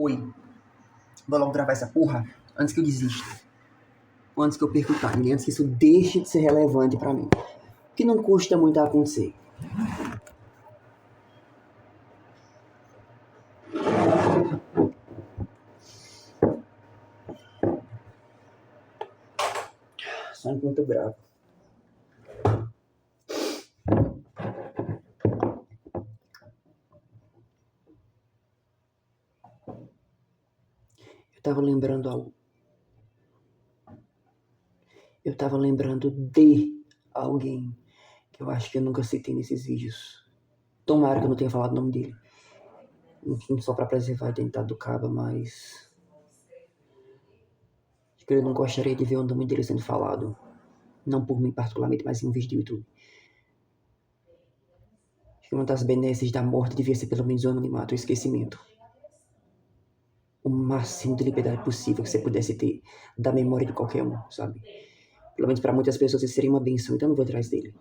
Oi, vou logo gravar essa porra antes que eu desista. Antes que eu perca o time, antes que isso deixe de ser relevante pra mim. Que não custa muito a acontecer. Só enquanto eu gravo. Eu tava lembrando de alguém que eu acho que eu nunca citei nesses vídeos. Tomara que eu não tenha falado o nome dele. Enfim, só pra preservar a identidade do caba, mas... acho que eu não gostaria de ver o nome dele sendo falado. Não por mim particularmente, mas em um vídeo do YouTube. Acho que uma das benesses da morte devia ser pelo menos o anonimato, o esquecimento. O máximo de liberdade possível que você pudesse ter da memória de qualquer um, sabe? Pelo menos pra muitas pessoas isso seria uma benção, então eu não vou atrás dele.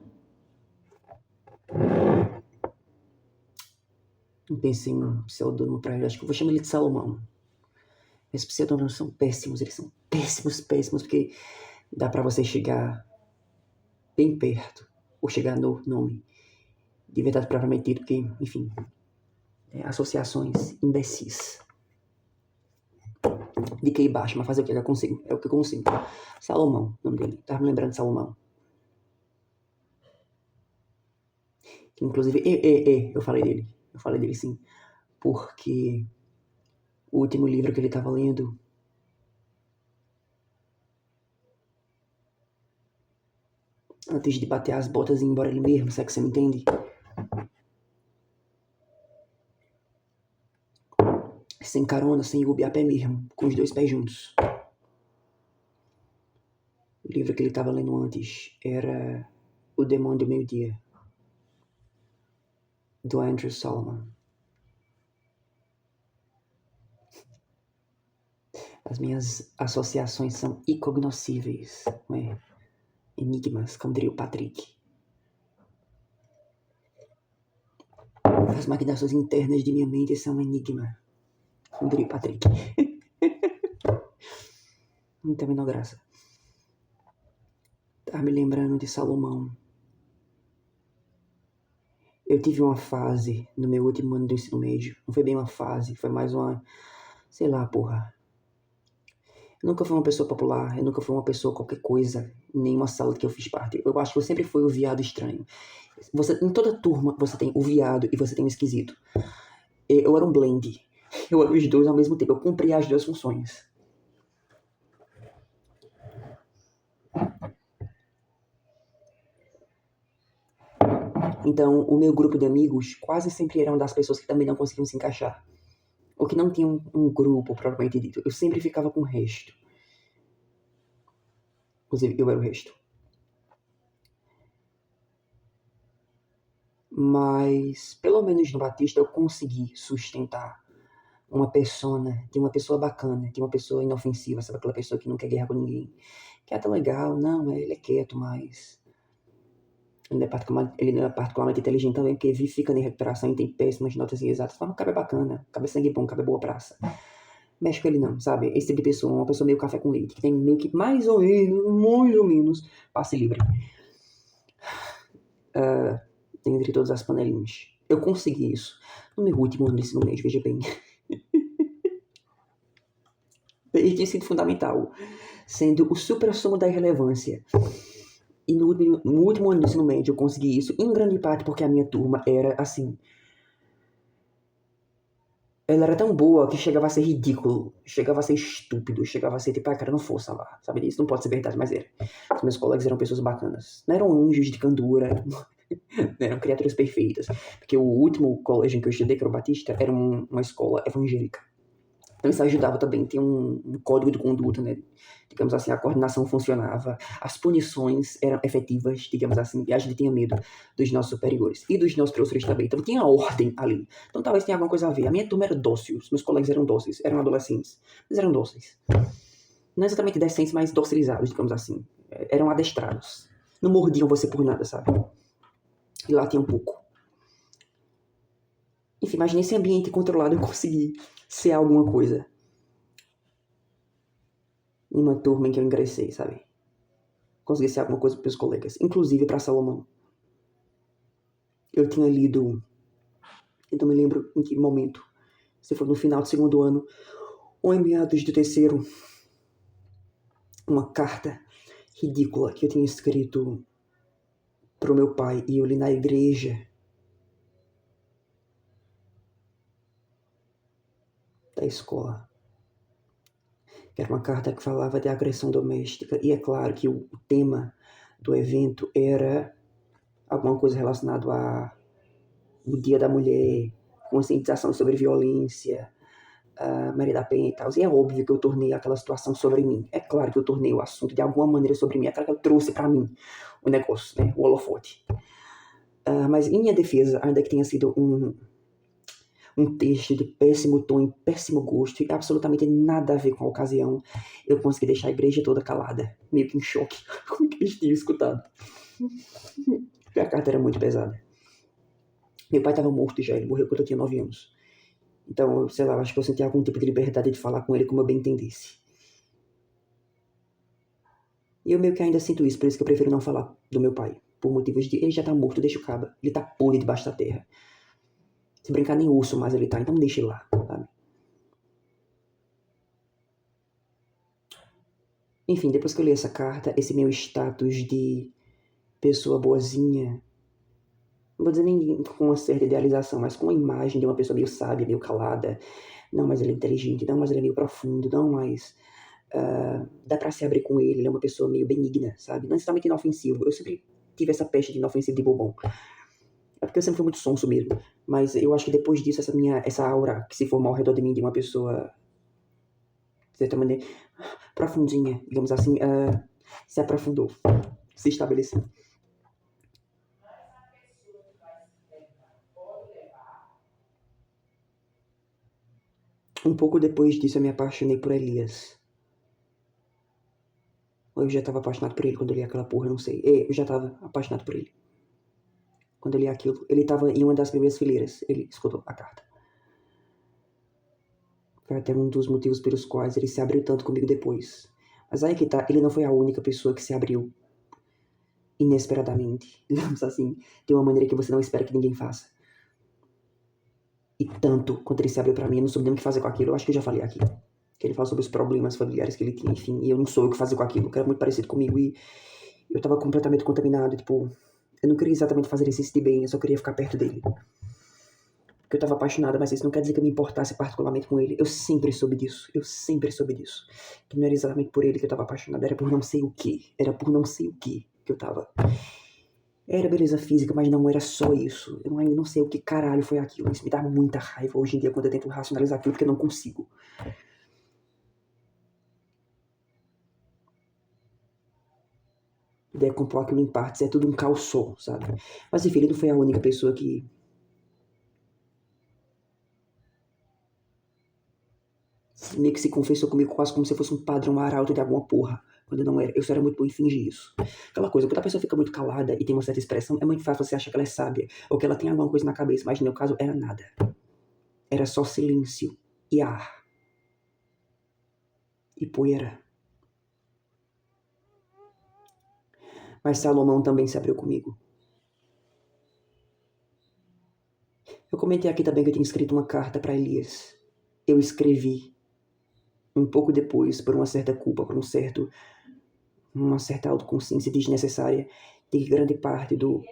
Não pensei em um pseudônimo pra ele, acho que eu vou chamar ele de Salomão. Esses pseudônimos são péssimos, eles são péssimos, porque dá pra você chegar bem perto, ou chegar no nome de verdade propriamente dito, porque, enfim, associações imbecis. De que baixo, mas fazer o que eu consigo, é o que eu consigo. Salomão, o nome dele, tava me lembrando de Salomão. Inclusive, eu falei dele sim, porque o último livro que ele tava lendo, antes de bater as botas e ir embora ele mesmo, sabe que você me entende? Sem carona, sem Uber, a pé mesmo, com os dois pés juntos. O livro que ele tava lendo antes era O Demônio do Meio-Dia, do Andrew Solomon. As minhas associações são incognoscíveis, não é? Enigmas, como diria o Patrick. As maquinações internas de minha mente são um enigma, como diria o Patrick. Não tem a menor graça. Tá me lembrando de Salomão. Eu tive uma fase no meu último ano do ensino médio. Não foi bem uma fase, foi mais uma... sei lá, porra. Eu nunca fui uma pessoa popular, eu nunca fui uma pessoa qualquer coisa, em nenhuma sala que eu fiz parte. Eu acho que eu sempre fui o viado estranho. Em toda turma você tem o viado e você tem o esquisito. Eu era um blend. Eu era os dois ao mesmo tempo. Eu cumpria as duas funções. Então, o meu grupo de amigos quase sempre eram das pessoas que também não conseguiam se encaixar. Ou que não tinham um grupo, propriamente dito. Eu sempre ficava com o resto. Inclusive, eu era o resto. Mas, pelo menos no Batista, eu consegui sustentar uma persona, de uma pessoa bacana, de uma pessoa inofensiva, sabe? Aquela pessoa que não quer guerra com ninguém. Que é até legal, não, ele é quieto, mas... ele não é particularmente inteligente também, porque vive ficando em recuperação e tem péssimas notas exatas. Mas o cara é bacana, o cara é sangue bom, o cara é boa praça. Mexe com ele não, sabe? Esse tipo de pessoa, uma pessoa meio café com leite, que tem meio que mais ou menos, passe livre. Entre todas as panelinhas. Eu consegui isso no meu último ano de ensino médio, veja bem. Desde ensino fundamental, sendo o supra-sumo da irrelevância. E no último ano do ensino médio eu consegui isso, em grande parte porque a minha turma era assim. Ela era tão boa que chegava a ser ridículo, chegava a ser estúpido, chegava a ser tipo, cara, não força lá, sabe? Isso não pode ser verdade, mas era. Os meus colegas eram pessoas bacanas. Não eram anjos de candura, não eram criaturas perfeitas. Porque o último colégio em que eu estudei, que era o Batista, era uma escola evangélica. Então isso ajudava também, tinha um código de conduta, né? Digamos assim, a coordenação funcionava, as punições eram efetivas, digamos assim, e a gente tinha medo dos nossos superiores e dos nossos professores também. Então tinha ordem ali. Então talvez tenha alguma coisa a ver. A minha turma era dócil, os meus colegas eram dóceis, eram adolescentes, mas eram dóceis. Não exatamente decentes, mas docilizados, digamos assim. Eram adestrados. Não mordiam você por nada, sabe? E lá tinha um pouco. Enfim, mas nesse ambiente controlado eu consegui ser alguma coisa. Em uma turma em que eu ingressei, sabe? Consegui ser alguma coisa para os colegas, inclusive para Salomão. Eu tinha lido, eu não me lembro em que momento, se foi no final do segundo ano ou em meados do terceiro, uma carta ridícula que eu tinha escrito pro meu pai e eu li na igreja da escola. Era uma carta que falava de agressão doméstica e é claro que o tema do evento era alguma coisa relacionada ao Dia da Mulher, conscientização sobre violência, Maria da Penha e tal. E é óbvio que eu tornei aquela situação sobre mim. É claro que eu tornei o assunto de alguma maneira sobre mim. É claro que eu trouxe para mim o negócio, né? O holofote. Mas em minha defesa, ainda que tenha sido um texto de péssimo tom e péssimo gosto e absolutamente nada a ver com a ocasião, eu consegui deixar a igreja toda calada, meio que em choque com o que eles tinham escutado. A carta era muito pesada. Meu pai estava morto já, ele morreu quando eu tinha 9 anos. Então, sei lá, acho que eu senti algum tipo de liberdade de falar com ele como eu bem entendesse. E eu meio que ainda sinto isso, por isso que eu prefiro não falar do meu pai. Por motivos de, ele já tá morto, deixa o caba. Ele tá podre debaixo da terra. Se brincar, nem urso mais ele tá, então deixa ele lá, sabe? Enfim, depois que eu li essa carta, esse meu status de pessoa boazinha, não vou dizer nem com uma certa idealização, mas com a imagem de uma pessoa meio sábia, meio calada. Não, mas ele é inteligente, não, mas ele é meio profundo, não, mas dá pra se abrir com ele, ele é uma pessoa meio benigna, sabe? Não necessariamente inofensivo. Eu sempre tive essa peste de inofensivo de bobão. É porque eu sempre fui muito sonso mesmo. Mas eu acho que depois disso, essa aura que se formou ao redor de mim de uma pessoa, de certa maneira, profundinha, digamos assim, se aprofundou, se estabeleceu. Um pouco depois disso, eu me apaixonei por Elias. Ou eu já estava apaixonado por ele quando eu li aquela porra, eu não sei. Eu já estava apaixonado por ele. Quando eu li aquilo, ele estava em uma das primeiras fileiras. Ele escutou a carta. Foi até um dos motivos pelos quais ele se abriu tanto comigo depois. Mas aí que tá, ele não foi a única pessoa que se abriu inesperadamente, digamos assim, de uma maneira que você não espera que ninguém faça. E tanto quanto ele se abriu pra mim, eu não soube nem o que fazer com aquilo. Eu acho que eu já falei aqui. Que ele fala sobre os problemas familiares que ele tinha, enfim, e eu não soube o que fazer com aquilo, que era muito parecido comigo e eu tava completamente contaminado, tipo, eu não queria exatamente fazer ele se sentir bem, eu só queria ficar perto dele. Porque eu tava apaixonada, mas isso não quer dizer que eu me importasse particularmente com ele. Eu sempre soube disso. Que não era exatamente por ele que eu tava apaixonada, era por não sei o que. Era por não sei o que eu tava. Era beleza física, mas não era só isso. Eu ainda não sei o que caralho foi aquilo. Isso me dá muita raiva hoje em dia quando eu tento racionalizar aquilo, porque eu não consigo. Decompor aquilo em partes é tudo um caos só, sabe? Mas enfim, ele não foi a única pessoa que meio que se confessou comigo quase como se eu fosse um padrão arauto de alguma porra. Quando eu não era. Eu só era muito bom em fingir isso. Aquela coisa, quando a pessoa fica muito calada e tem uma certa expressão, é muito fácil você achar que ela é sábia ou que ela tem alguma coisa na cabeça, mas no meu caso era nada. Era só silêncio e ar e poeira. Mas Salomão também se abriu comigo. Eu comentei aqui também que eu tinha escrito uma carta para Elias. Eu escrevi um pouco depois, por uma certa culpa, por uma certa autoconsciência desnecessária, de que grande parte do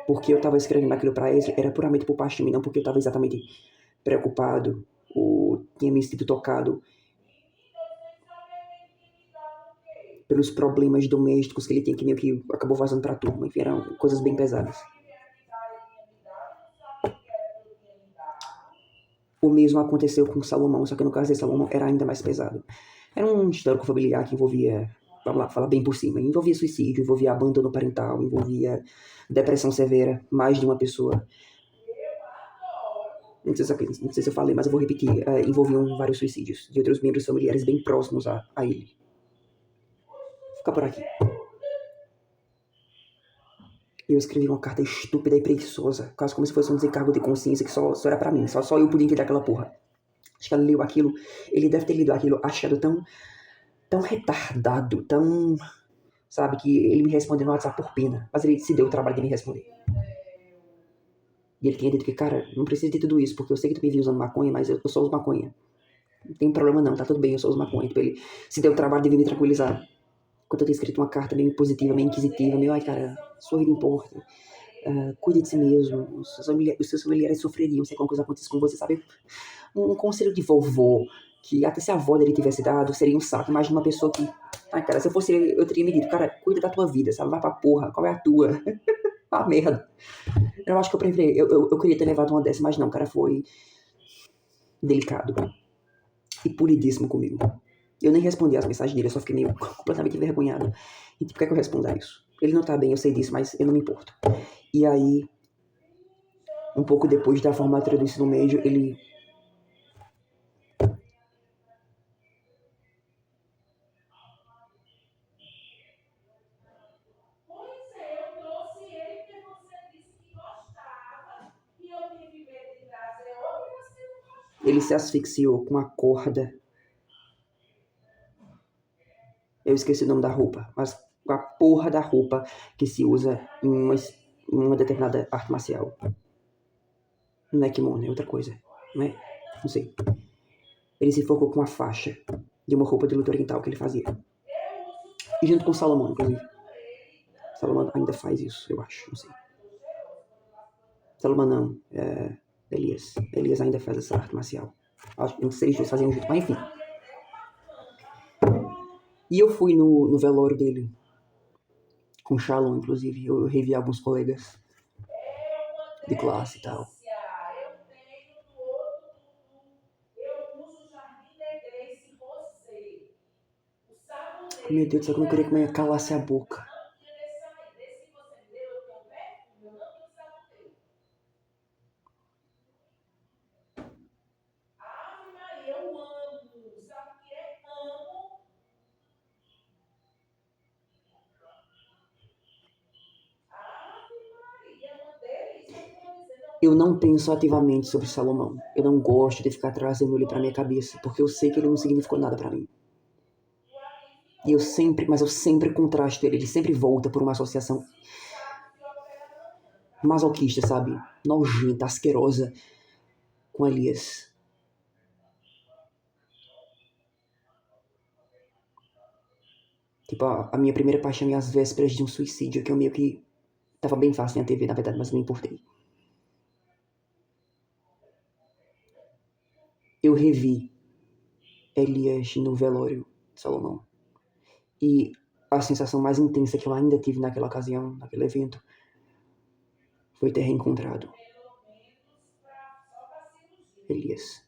porque eu estava escrevendo aquilo para ele era puramente por parte de mim, não porque eu estava exatamente preocupado ou tinha me sentido tocado pelos problemas domésticos que ele tinha, que meio que acabou vazando para a turma. Enfim, eram coisas bem pesadas. O mesmo aconteceu com Salomão, só que no caso de Salomão era ainda mais pesado. Era um histórico familiar que envolvia, vamos lá, falar bem por cima, envolvia suicídio, envolvia abandono parental, envolvia depressão severa, mais de uma pessoa. Não sei se eu falei, mas eu vou repetir. Envolviam vários suicídios de outros membros familiares bem próximos a ele. Fica por aqui. E eu escrevi uma carta estúpida e preguiçosa, quase como se fosse um desencargo de consciência que só era pra mim, só eu podia entender aquela porra. Acho que ela leu aquilo, ele deve ter lido aquilo achado tão retardado, tão, sabe, que ele me respondeu no WhatsApp por pena, mas ele se deu o trabalho de me responder. E ele tinha dito que, cara, não precisa de tudo isso, porque eu sei que tu me viu usando maconha, mas eu só uso maconha. Não tem problema não, tá tudo bem, eu só uso maconha. Tipo, ele se deu o trabalho de vir me tranquilizar. Quando eu tinha escrito uma carta meio positiva, meio inquisitiva, meio, ai cara, sua vida importa. Cuide de si mesmo, os seus familiares sofreriam se alguma coisa acontecesse com você, sabe? Um conselho de vovô, que até se a avó dele tivesse dado, seria um saco. Imagina uma pessoa que, ai cara, se eu fosse ele, eu teria me dito, cara, cuida da tua vida, sabe? Vai pra porra, qual é a tua? Ah, merda. Eu acho que eu preferi, eu queria ter levado uma dessa, mas não, cara, foi delicado e polidíssimo comigo. Eu nem respondi as mensagens dele, eu só fiquei meio completamente envergonhado. E tipo, por que é que eu respondo a isso? Ele não tá bem, eu sei disso, mas eu não me importo. E aí, um pouco depois da formatura do ensino médio, ele... Ele se asfixiou com a corda. Eu esqueci o nome da roupa, mas com a porra da roupa que se usa em uma determinada arte marcial. Não é kimono, é outra coisa. Não é? Não sei. Ele se focou com a faixa de uma roupa de luta oriental que ele fazia. E junto com o Salomão, inclusive. Salomão ainda faz isso, eu acho, não sei. Salomão não, Elias. Elias ainda faz essa arte marcial. Acho que não sei se eles faziam junto, mas enfim. E eu fui no velório dele, com Shalom, inclusive. Eu revi alguns colegas de classe e tal. Meu Deus do céu, eu não queria que a mãe calasse a boca. Eu não penso ativamente sobre Salomão. Eu não gosto de ficar trazendo ele pra minha cabeça, porque eu sei que ele não significou nada pra mim. E mas eu sempre contrasto ele sempre volta por uma associação masoquista, sabe? Nojenta, asquerosa com Elias. Tipo, a minha primeira paixão é as vésperas de um suicídio, que eu meio que tava bem fácil na TV, na verdade, mas não importei. Eu revi Elias no velório de Salomão. E a sensação mais intensa que eu ainda tive naquela ocasião, naquele evento, foi ter reencontrado Elias.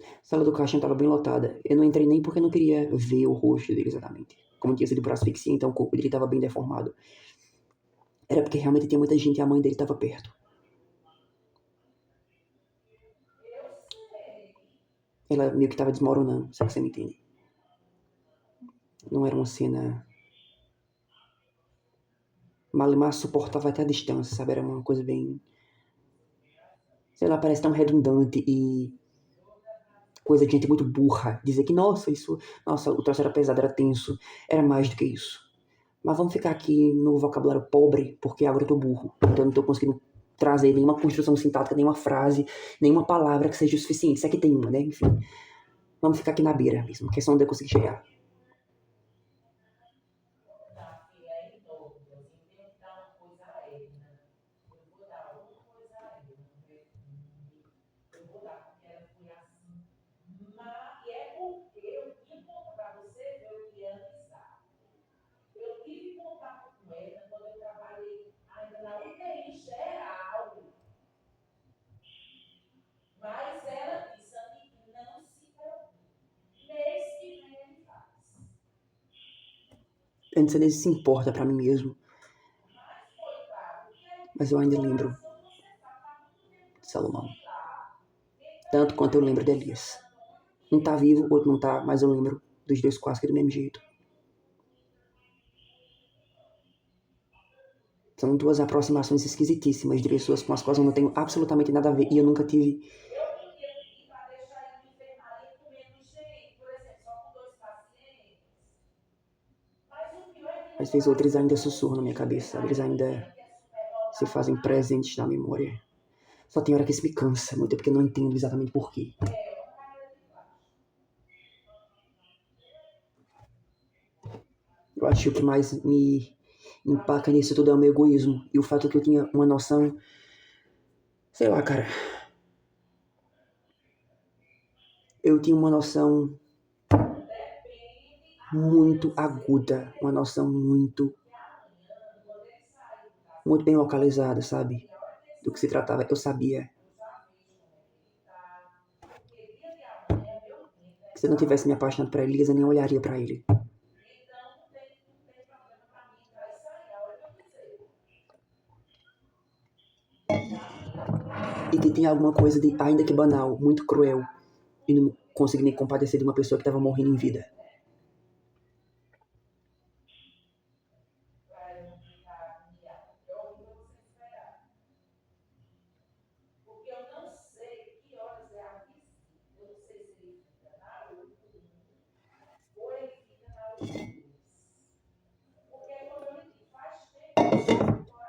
A sala do caixão estava bem lotada. Eu não entrei nem porque eu não queria ver o rosto dele exatamente. Como tinha sido por asfixia, então o corpo dele estava bem deformado. Era porque realmente tinha muita gente e a mãe dele estava perto. Ela meio que estava desmoronando, se você me entende. Não era uma cena... Malemar suportava até a distância, sabe? Era uma coisa bem... Sei lá, parece tão redundante e... coisa de gente muito burra. Dizer que, nossa, o troço era pesado, era tenso. Era mais do que isso. Mas vamos ficar aqui no vocabulário pobre, porque agora eu tô burro. Então eu não tô conseguindo trazer nenhuma construção sintática, nenhuma frase, nenhuma palavra que seja o suficiente. Isso aqui tem uma, né? Enfim. Vamos ficar aqui na beira mesmo, que é só onde eu consegui chegar. Eu não sei nem se se importa pra mim mesmo. Mas eu ainda lembro de Salomão. Tanto quanto eu lembro de Elias. Um tá vivo, o outro não tá, mas eu lembro dos dois quase que do mesmo jeito. São duas aproximações esquisitíssimas de pessoas com as quais eu não tenho absolutamente nada a ver e eu nunca tive. Às vezes outros ainda sussurram na minha cabeça, eles ainda se fazem presentes na memória. Só tem hora que isso me cansa muito, porque eu não entendo exatamente por quê. Eu acho que o que mais me empaca nisso tudo é o meu egoísmo e o fato que eu tinha uma noção, sei lá, cara. Eu tinha uma noção muito aguda, uma noção muito bem localizada, sabe? Do que se tratava, eu sabia. Se eu não tivesse me apaixonado por Elisa, eu nem olharia pra ele. E que tem alguma coisa de, ainda que banal, muito cruel, e não consegui me compadecer de uma pessoa que estava morrendo em vida.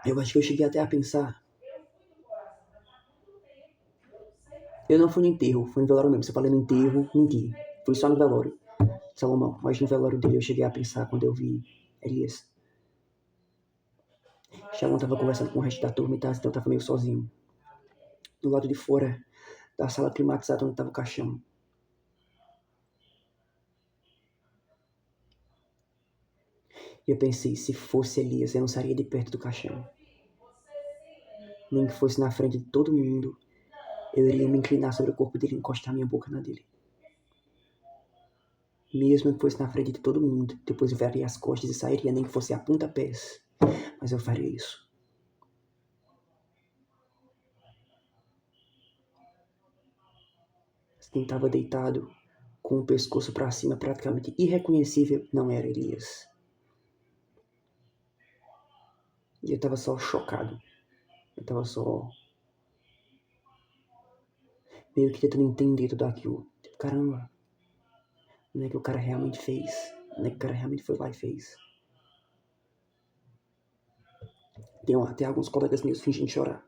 Eu acho que eu cheguei até a pensar. Eu não fui no enterro, fui no velório mesmo. Se eu falei no enterro, menti. Fui só no velório. Salomão, mas no velório dele eu cheguei a pensar quando eu vi Elias. Shalom tava conversando com o resto da turma e tal, então eu tava meio sozinho. Do lado de fora da sala climatizada onde tava o caixão. E eu pensei, se fosse Elias, eu não sairia de perto do caixão. Nem que fosse na frente de todo mundo, eu iria me inclinar sobre o corpo dele e encostar minha boca na dele. Mesmo que fosse na frente de todo mundo, depois eu viraria as costas e sairia, nem que fosse a pontapés. Mas eu faria isso. Quem estava deitado, com o pescoço para cima, praticamente irreconhecível, não era Elias. E eu tava só chocado. Eu tava só meio que tentando entender tudo aquilo. Tipo, caramba, não é que o cara realmente fez. Não é que o cara realmente foi lá e fez. Tem até alguns colegas meus fingindo chorar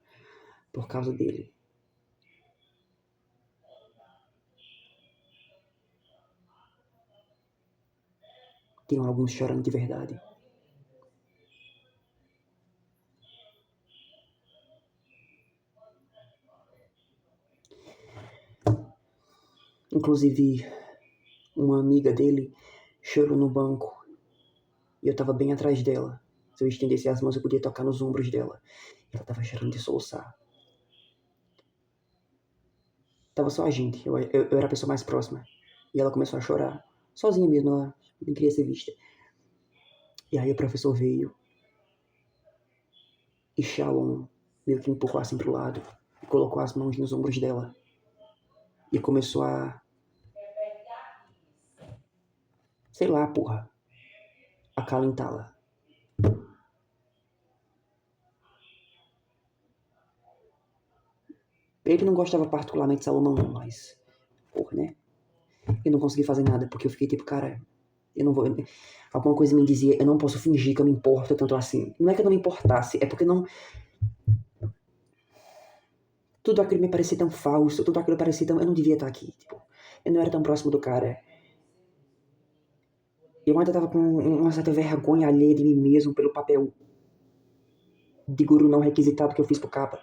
por causa dele. Tem alguns chorando de verdade. Inclusive, uma amiga dele chorou no banco. E eu tava bem atrás dela. Se eu estendesse as mãos, eu podia tocar nos ombros dela. Ela tava chorando de soluçar. Tava só a gente. Eu era a pessoa mais próxima. E ela começou a chorar. Sozinha mesmo, ela nem queria ser vista. E aí o professor veio. E Shalom meio que empurrou assim pro lado. E colocou as mãos nos ombros dela. E começou a... sei lá, porra. Acalentá-la. Ele não gostava particularmente de Salomão, não, mas... porra, né? Eu não consegui fazer nada, porque eu fiquei tipo, cara... eu não vou... alguma coisa me dizia, eu não posso fingir que eu me importo tanto assim. Não é que eu não me importasse, é porque não... tudo aquilo me parecia tão falso, tudo aquilo parecia tão... eu não devia estar aqui, tipo... eu não era tão próximo do cara. Eu ainda tava com uma certa vergonha alheia de mim mesmo pelo papel de guru não requisitado que eu fiz pro capa.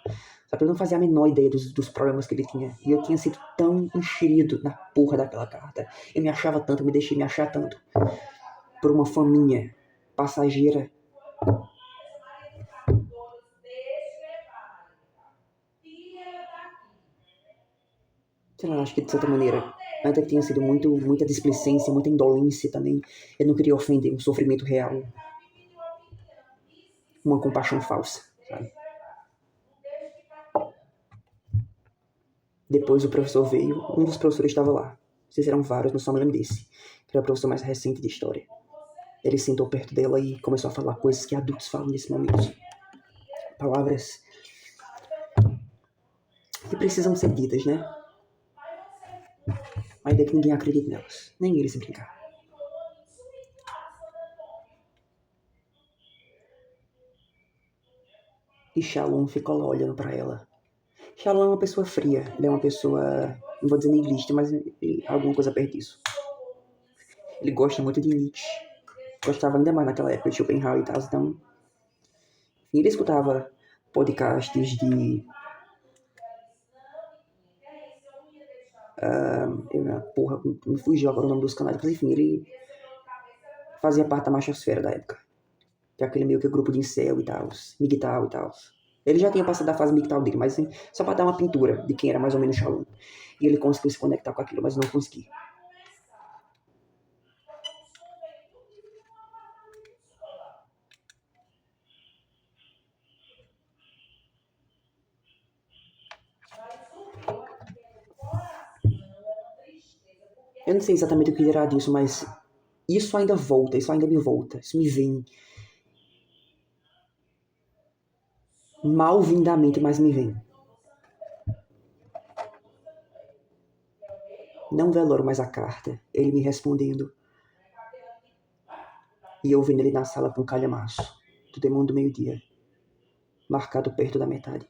Sabe, eu não fazia a menor ideia dos problemas que ele tinha. E eu tinha sido tão enxerido na porra daquela carta. Eu me achava tanto, eu me deixei me achar tanto. Por uma faminha passageira. Sei lá, acho que de certa maneira, ainda que tenha sido muita displicência, muita indolência também. Eu não queria ofender um sofrimento real. Uma compaixão falsa, sabe? Depois o professor veio, um dos professores estava lá. Vocês eram vários, mas só me lembro desse. Que era o professor mais recente de história. Ele sentou perto dela e começou a falar coisas que adultos falam nesse momento. Palavras que precisam ser ditas, né? Ainda que ninguém acredite nelas. Nem ele se brincar. E Shalom ficou lá olhando pra ela. Shalom é uma pessoa fria. Ele é uma pessoa, não vou dizer niilista, mas alguma coisa perto disso. Ele gosta muito de Nietzsche. Gostava ainda mais naquela época de Schopenhauer e tal. Então, ele escutava podcasts de... porra, me fugiu agora o nome dos canais. Mas enfim, ele fazia parte da machosfera da época. Que é aquele meio que grupo de incel e tal, MGTOW e tal. Ele já tinha passado da fase MGTOW dele, mas assim, só pra dar uma pintura de quem era mais ou menos Shalom. E ele conseguiu se conectar com aquilo, mas não consegui. Eu não sei exatamente o que dirá disso, mas isso ainda volta, isso ainda me volta, isso me vem. Malvindamente, mas me vem. Não veloro mais a carta, ele me respondendo. E eu vendo ele na sala com um calhamaço, do demônio do meio-dia, marcado perto da metade.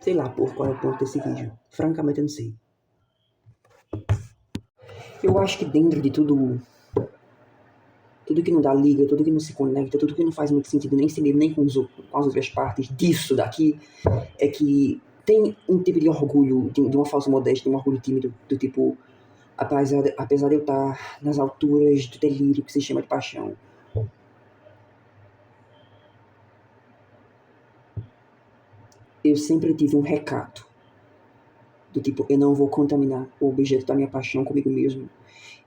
Sei lá, por qual é o ponto desse vídeo. Francamente, eu não sei. Eu acho que dentro de tudo que não dá liga, tudo que não se conecta, tudo que não faz muito sentido nem si mesmo, nem com as outras partes disso daqui, é que tem um tipo de orgulho, de uma falsa modéstia, de um orgulho tímido, do tipo, apesar de eu estar nas alturas do delírio que se chama de paixão, eu sempre tive um recato, do tipo, eu não vou contaminar o objeto da minha paixão comigo mesmo,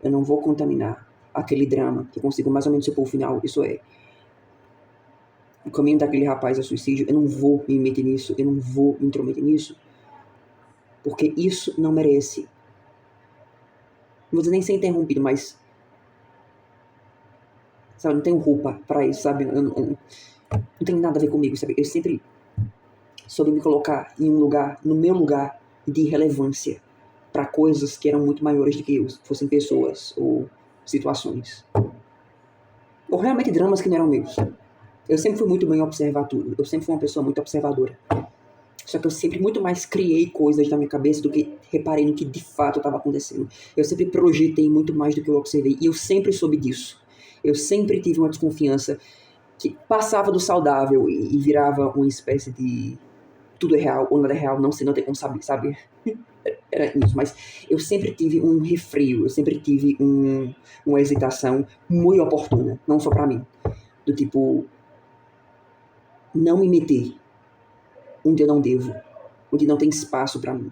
eu não vou contaminar aquele drama que consigo mais ou menos supor o final, isso é, o caminho daquele rapaz a suicídio, eu não vou me meter nisso, eu não vou me intrometer nisso, porque isso não merece. Não vou dizer nem ser interrompido, mas sabe, não tenho roupa pra isso, sabe? Não tem nada a ver comigo, sabe? Eu sempre soube me colocar em um lugar, no meu lugar de relevância para coisas que eram muito maiores do que eu, fossem pessoas ou situações. Ou realmente dramas que não eram meus. Eu sempre fui muito bem observar tudo. Eu sempre fui uma pessoa muito observadora. Só que eu sempre muito mais criei coisas na minha cabeça do que reparei no que de fato estava acontecendo. Eu sempre projetei muito mais do que eu observei. E eu sempre soube disso. Eu sempre tive uma desconfiança que passava do saudável e virava uma espécie de tudo é real ou nada é real, não sei, não tem como saber, sabe? Era isso, mas eu sempre tive um refreio, eu sempre tive uma hesitação muito oportuna, não só pra mim. Do tipo, não me meter onde eu não devo, onde não tem espaço pra mim,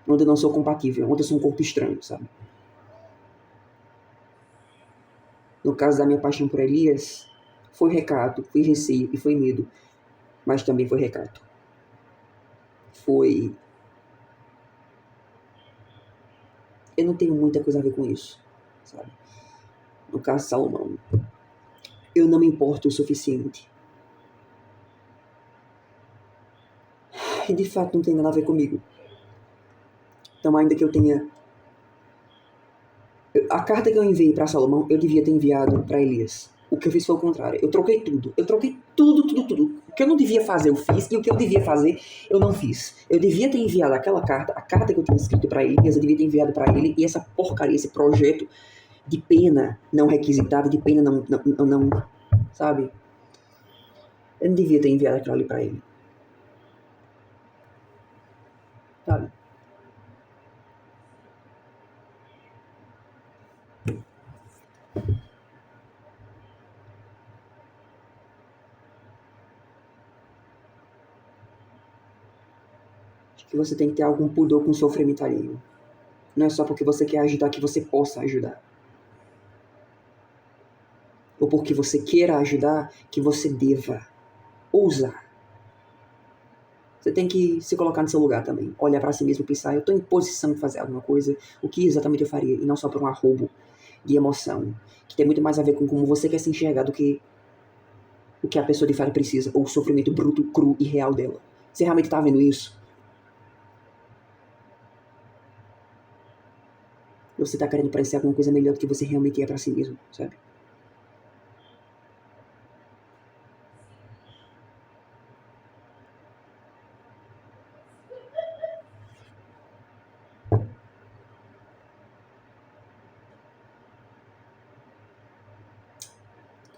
onde eu não sou compatível, onde eu sou um corpo estranho, sabe? No caso da minha paixão por Elias, foi recato, foi receio e foi medo, mas também foi recato. Foi... Eu não tenho muita coisa a ver com isso, sabe? No caso de Salomão, eu não me importo o suficiente. E de fato não tem nada a ver comigo. Então, ainda que eu tenha... A carta que eu enviei para Salomão, eu devia ter enviado para Elias. O que eu fiz foi o contrário. Eu troquei tudo. Eu troquei tudo, tudo, tudo. O que eu não devia fazer, eu fiz. E o que eu devia fazer, eu não fiz. Eu devia ter enviado aquela carta, a carta que eu tinha escrito para Elias, eu devia ter enviado para ele. E essa porcaria, esse projeto de pena não requisitada, de pena não, sabe? Eu não devia ter enviado aquilo ali para ele. Sabe? que você tem que ter algum pudor com sofrimento alheio. Não é só porque você quer ajudar que você possa ajudar. Ou porque você queira ajudar que você deva ousar. Você tem que se colocar no seu lugar também. Olhar para si mesmo e pensar, eu estou em posição de fazer alguma coisa, o que exatamente eu faria? E não só por um arrobo de emoção, que tem muito mais a ver com como você quer se enxergar do que o que a pessoa de fato precisa, ou o sofrimento bruto, cru e real dela. Você realmente está vendo isso? Ou você está querendo parecer alguma coisa melhor do que você realmente é para si mesmo, sabe?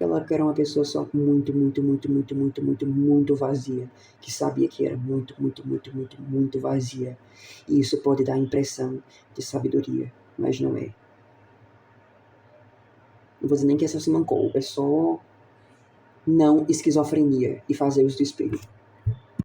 Ela era uma pessoa só muito, muito, muito, muito, muito, muito, muito vazia, que sabia que era muito, muito, muito, muito, muito vazia. E isso pode dar a impressão de sabedoria, mas não é. Não vou dizer nem que é só se mancou, é só não esquizofrenia e fazer uso do espelho.